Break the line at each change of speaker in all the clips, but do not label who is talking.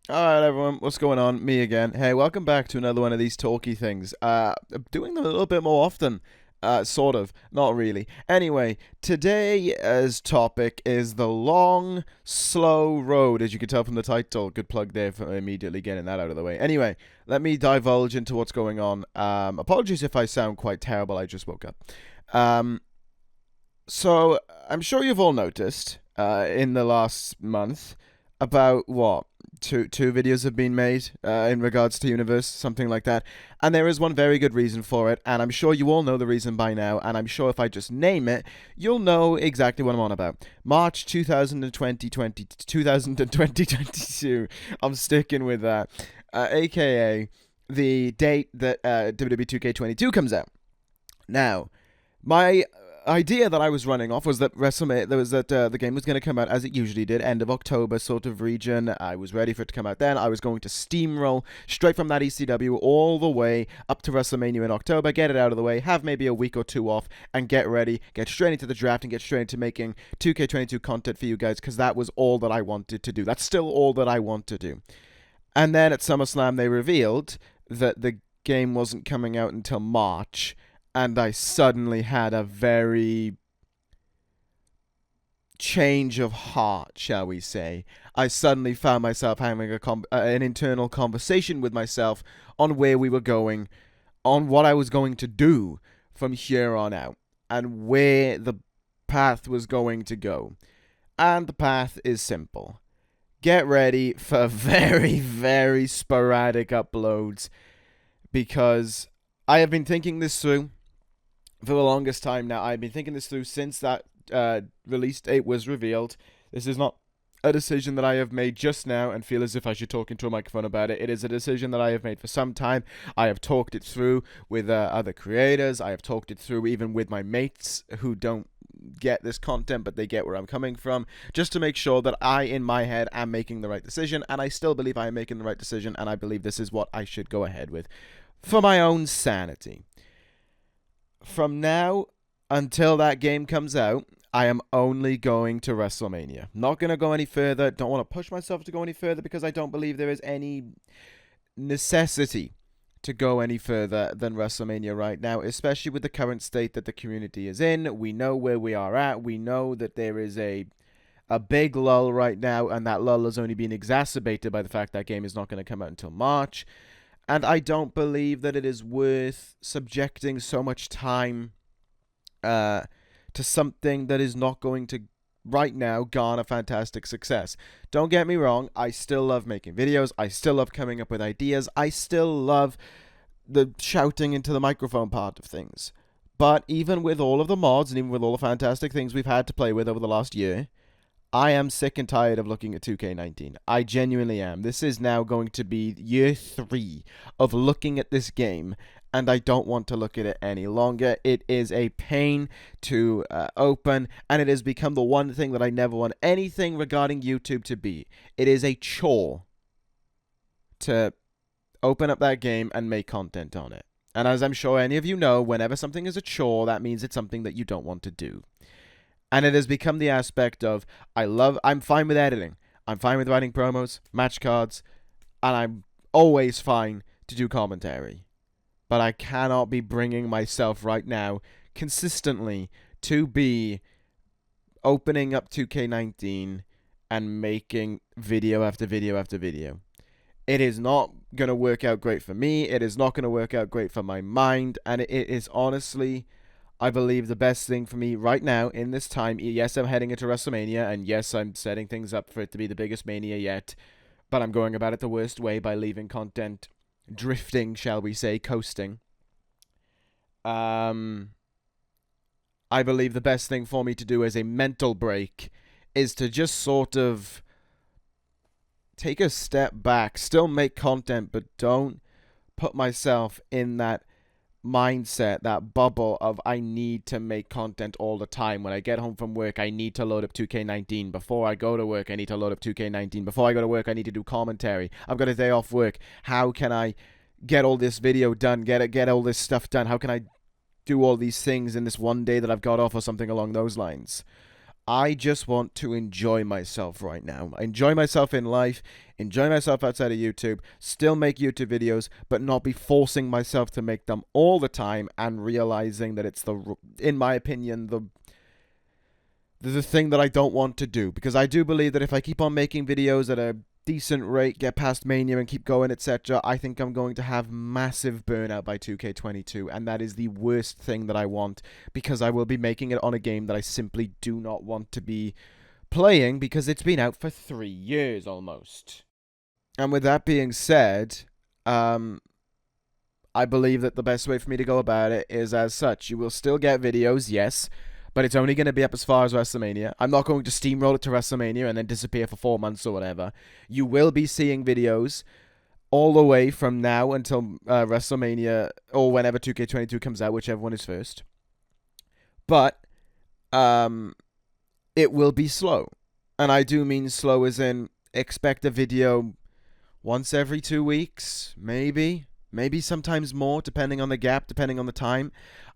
Alright everyone, what's going on? Me again. Hey, welcome back to another one of these talky things. I'm doing them a little bit more often. Sort of. Not really. Anyway, today's topic is the long, slow road, as you can tell from the title. Good plug there for immediately getting that out of the way. Anyway, let me divulge into what's going on. Apologies if I sound quite terrible, I just woke up. So, I'm sure you've all noticed, in the last month, about what? Two videos have been made in regards to universe, something like that, and there is one very good reason for it, and I'm sure you all know the reason by now, and I'm sure if I just name it, you'll know exactly what I'm on about. March 2020, 2022. I'm sticking with that, aka the date that WWE 2K22 comes out. Now, my idea that I was running off was that the game was going to come out as it usually did, end of October sort of region. I was ready for it to come out then. I was going to steamroll straight from that ECW all the way up to WrestleMania in October, get it out of the way, have maybe a week or two off, and get ready, get straight into the draft, and get straight into making 2K22 content for you guys, because that was all that I wanted to do. That's still all that I want to do. And then at SummerSlam, they revealed that the game wasn't coming out until March, and I suddenly had a very change of heart, shall we say. I suddenly found myself having an internal conversation with myself on where we were going, on what I was going to do from here on out, and where the path was going to go. And the path is simple. Get ready for very, very sporadic uploads, because I have been thinking this through for the longest time now. I've been thinking this through since that release date was revealed. This is not a decision that I have made just now and feel as if I should talk into a microphone about it. It is a decision that I have made for some time. I have talked it through with other creators. I have talked it through even with my mates who don't get this content, but they get where I'm coming from, just to make sure that I, in my head, am making the right decision, and I still believe I am making the right decision, and I believe this is what I should go ahead with for my own sanity. From now until that game comes out, I am only going to WrestleMania. Not going to go any further. Don't want to push myself to go any further, because I don't believe there is any necessity to go any further than WrestleMania right now, especially with the current state that the community is in. We know where we are at. We know that there is a big lull right now, and that lull has only been exacerbated by the fact that game is not going to come out until March. And I don't believe that it is worth subjecting so much time to something that is not going to, right now, garner fantastic success. Don't get me wrong, I still love making videos, I still love coming up with ideas, I still love the shouting into the microphone part of things. But even with all of the mods, and even with all the fantastic things we've had to play with over the last year, I am sick and tired of looking at 2K19. I genuinely am. This is now going to be year 3 of looking at this game, and I don't want to look at it any longer. It is a pain to open, and it has become the one thing that I never want anything regarding YouTube to be. It is a chore to open up that game and make content on it. And as I'm sure any of you know, whenever something is a chore, that means it's something that you don't want to do. And it has become the aspect of, I'm fine with editing, I'm fine with writing promos, match cards, and I'm always fine to do commentary. But I cannot be bringing myself right now consistently to be opening up 2K19 and making video after video after video. It is not going to work out great for me, it is not going to work out great for my mind, and it is honestly, I believe, the best thing for me right now in this time. Yes, I'm heading into WrestleMania, and yes, I'm setting things up for it to be the biggest Mania yet, but I'm going about it the worst way, by leaving content drifting, shall we say, coasting. I believe the best thing for me to do as a mental break is to just sort of take a step back, still make content, but don't put myself in that mindset, that bubble of I need to make content all the time. When I get home from work, I need to load up 2K19. Before I go to work, I need to load up 2K19. Before I go to work, I need to do commentary. I've got a day off work. How can I get all this video done, get all this stuff done? How can I do all these things in this one day that I've got off, or something along those lines? I just want to enjoy myself right now. Enjoy myself in life, enjoy myself outside of YouTube, still make YouTube videos, but not be forcing myself to make them all the time and realizing that it's in my opinion, the thing that I don't want to do. Because I do believe that if I keep on making videos at a decent rate, get past Mania and keep going, etc., I think I'm going to have massive burnout by 2K22, and that is the worst thing that I want, because I will be making it on a game that I simply do not want to be playing, because it's been out for 3 years almost. And with that being said, I believe that the best way for me to go about it is as such. You will still get videos, yes, but it's only going to be up as far as WrestleMania. I'm not going to steamroll it to WrestleMania and then disappear for 4 months or whatever. You will be seeing videos all the way from now until WrestleMania, or whenever 2K22 comes out, whichever one is first. But it will be slow. And I do mean slow as in expect a video once every 2 weeks, maybe. Maybe sometimes more, depending on the gap, depending on the time.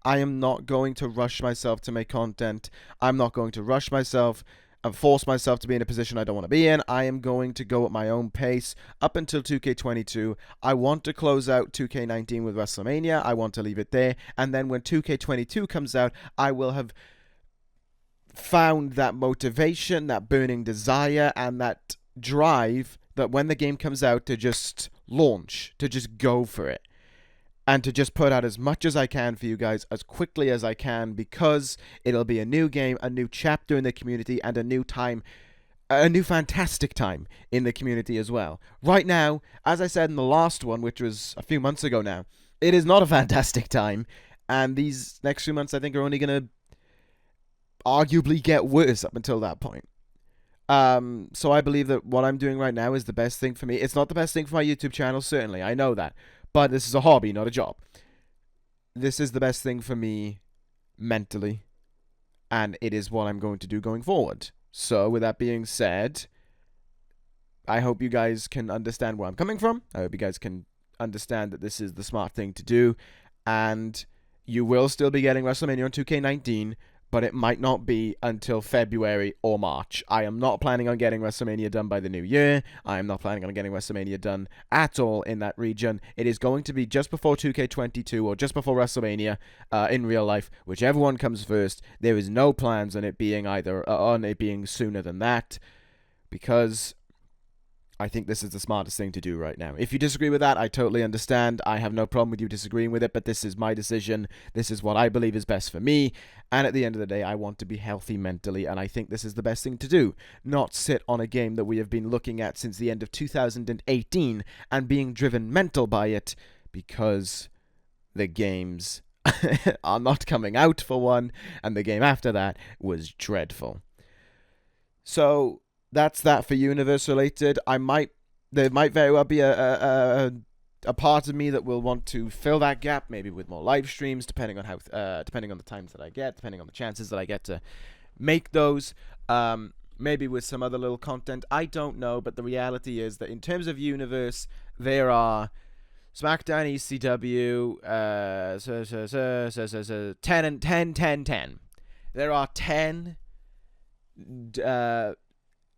I am not going to rush myself to make content. I'm not going to rush myself and force myself to be in a position I don't want to be in. I am going to go at my own pace up until 2K22. I want to close out 2K19 with WrestleMania. I want to leave it there. And then when 2K22 comes out, I will have found that motivation, that burning desire, and that drive that when the game comes out to just launch, to just go for it, and to just put out as much as I can for you guys as quickly as I can, because it'll be a new game, a new chapter in the community, and a new time, a new fantastic time in the community as well. Right now, as I said in the last one, which was a few months ago now, it is not a fantastic time, and these next few months I think are only going to arguably get worse up until that point. So I believe that what I'm doing right now is the best thing for me. It's not the best thing for my YouTube channel, certainly. I know that. But this is a hobby, not a job. This is the best thing for me mentally. And it is what I'm going to do going forward. So with that being said, I hope you guys can understand where I'm coming from. I hope you guys can understand that this is the smart thing to do. And you will still be getting WrestleMania on 2K19, but it might not be until February or March. I am not planning on getting WrestleMania done by the new year. I am not planning on getting WrestleMania done at all in that region. It is going to be just before 2K22 or just before WrestleMania in real life, whichever one comes first. There is no plans on it being sooner than that, because I think this is the smartest thing to do right now. If you disagree with that, I totally understand. I have no problem with you disagreeing with it, but this is my decision. This is what I believe is best for me. And at the end of the day, I want to be healthy mentally, and I think this is the best thing to do. Not sit on a game that we have been looking at since the end of 2018 and being driven mental by it, because the games are not coming out, for one, and the game after that was dreadful. So that's that for universe related. There might very well be a part of me that will want to fill that gap, maybe with more live streams, depending on the times that I get, depending on the chances that I get to make those. Maybe with some other little content. I don't know, but the reality is that in terms of universe, there are SmackDown, ECW, 10 and 10. There are 10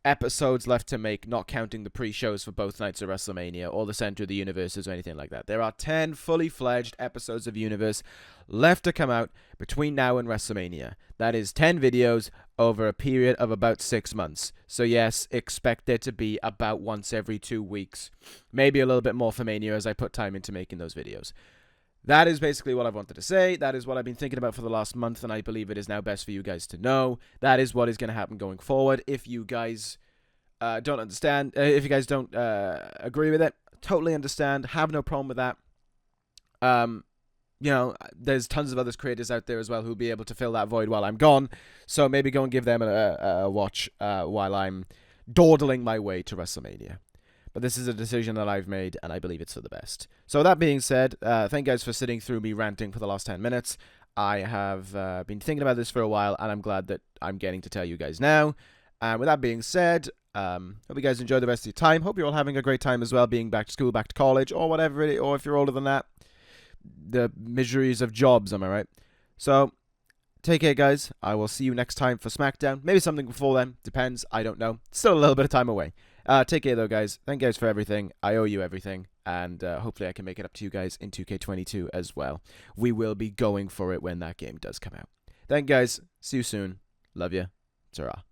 episodes left to make, not counting the pre-shows for both nights of WrestleMania or the Center of the Universes or anything like that. There are 10 fully fledged episodes of Universe left to come out between now and WrestleMania. That is 10 videos over a period of about 6 months. So yes, expect there to be about once every 2 weeks. Maybe a little bit more for Mania as I put time into making those videos. That is basically what I wanted to say. That is what I've been thinking about for the last month, and I believe it is now best for you guys to know. That is what is going to happen going forward. If you guys don't understand, if you guys don't agree with it, totally understand. Have no problem with that. There's tons of other creators out there as well who'll be able to fill that void while I'm gone. So maybe go and give them a watch while I'm dawdling my way to WrestleMania. But this is a decision that I've made, and I believe it's for the best. So that being said, thank you guys for sitting through me ranting for the last 10 minutes. I have been thinking about this for a while, and I'm glad that I'm getting to tell you guys now. And with that being said, hope you guys enjoy the rest of your time. Hope you're all having a great time as well, being back to school, back to college, or whatever or if you're older than that. The miseries of jobs, am I right? So, take care, guys. I will see you next time for SmackDown. Maybe something before then. Depends. I don't know. Still a little bit of time away. Take care, though, guys. Thank you guys for everything. I owe you everything. And hopefully I can make it up to you guys in 2K22 as well. We will be going for it when that game does come out. Thank you, guys. See you soon. Love you. Ta-ra.